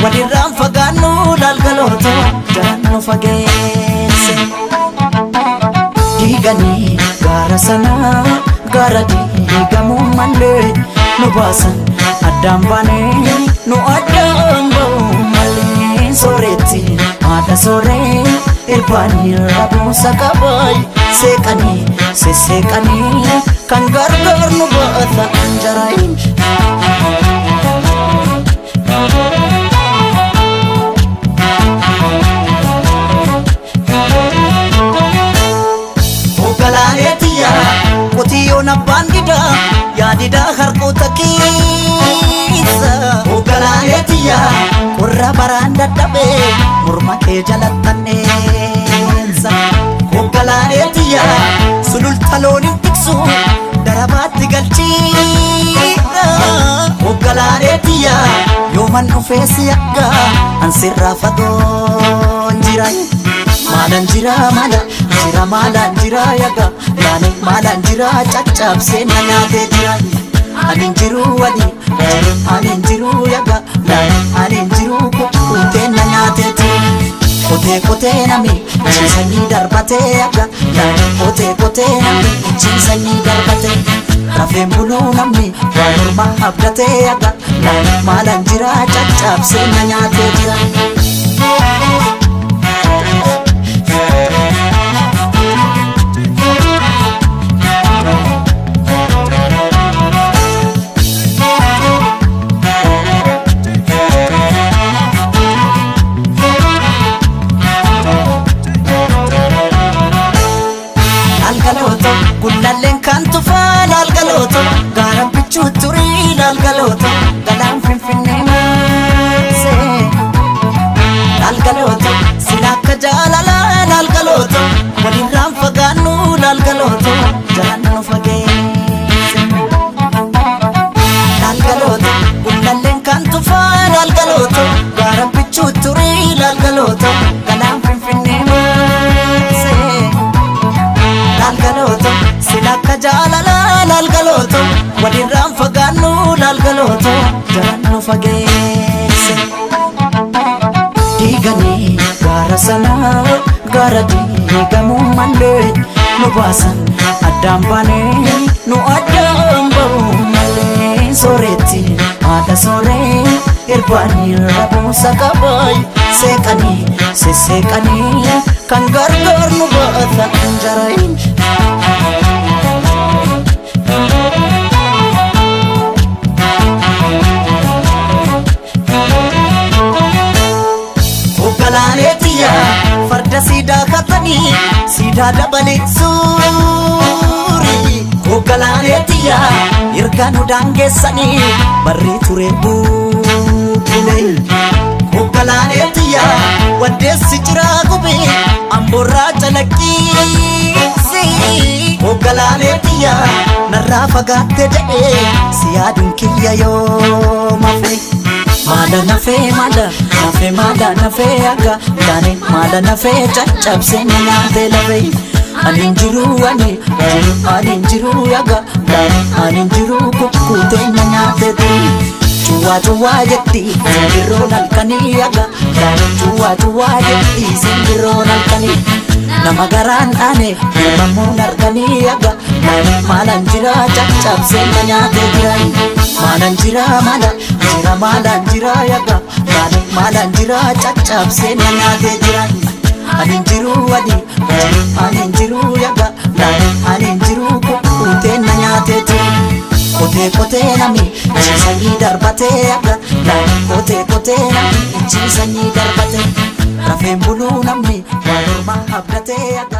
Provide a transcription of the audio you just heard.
walirraan fagaannu lalgalooto jalaan nu fageesse. Diiganii gaara sanaa gaara diigamuu malee nu baasan addaan baanee nu addaan ba'uu malee. Sooretti haadha sooree irbaanii rabuusa qabaay seeqanii sesseeqanii kan gargaar nu baata anjaraayin. Hoggalaanetiya qotiyyoon abbaan didaa yaadidaa harkoota keessa. Hoggalaanetiya qorra baraan dadhabee morma kee jalattanneessa. Hoggalaanetiya sululta looniin tiksu darabaatti galchiidha. Hoggalaanetiya yooman dhufee si akka ansirraa fagoon jira. Maalan jira maalan jira yaga laane maalan jira caccabsee na nyaatee jira. Anin jiru yaga laane anin jiru kukkutee na nyaatee jira. Kotee nami ciisanii darbatee yaga laane kotee nami ciisanii darbatee. Rafeen buluu namni waa morma abdatee yaga laane maalan jira caccabsee na nyaatee jira. Gullalleen kan tufaa lalgalooto gaara bichuu turii lalgalooto galaan finfinnee maasee lalgalooto sila akka jaalalaa lalgalooto walirraan fagaannu lalgalooto jalaan nu fageesse. Lalgalooto gullalleen kan tufaa lalgalooto gaara bichuu turii lalgalooto galaan finfinnee maasee lalgalooto. Silakka jaalalaa lalgalooto walirraan fagaannu lalgalooto jalaan nu fageesse. Diiganii gaara sanaa gaara diigamuu malee nu baasan addaan baanee nu addaan ba'uu malee. Sooretti haadha sooree irbaanii rabuusa qabaay seeqanii sesseeqanii kan gargaar nu baata anjaraayin. Hoggalaanetiya farda siidaa katanii siidaa dabalee suuri. Hoggalaanetiya erga nu daangeessanii barrii ture buubule. Hoggalaanetiya waddeessi jiraa gubee amboorraa calaqqiisi. Hoggalaanetiya narraa fagaatte jedhee si yaaduun kiyya yoo mafe. Maala nafee aga laane maala nafee caccabsee na nyaatee lafee. Anin jiru yaga laane anin jiru kukkutee na nyaatee ture. Cuwaa jetti simbirroon halkanii yaga laane cuwaa jetti simbirroon halkanii. Nama garaan dhaane uumamuun arganii yaga laane maalan jira caccabsee na nyaatee jira. Maalan jira yaga laane maalan jira caccabsee na nyaatee jira. Anin jiru yaga laane anin jiru kukkutee na nyaatee jira. Kotee nami ciisanii darbatee yaga laane kotee nami ciisanii darbatee. Rafeen buluu namni waa morma abdatee yaga.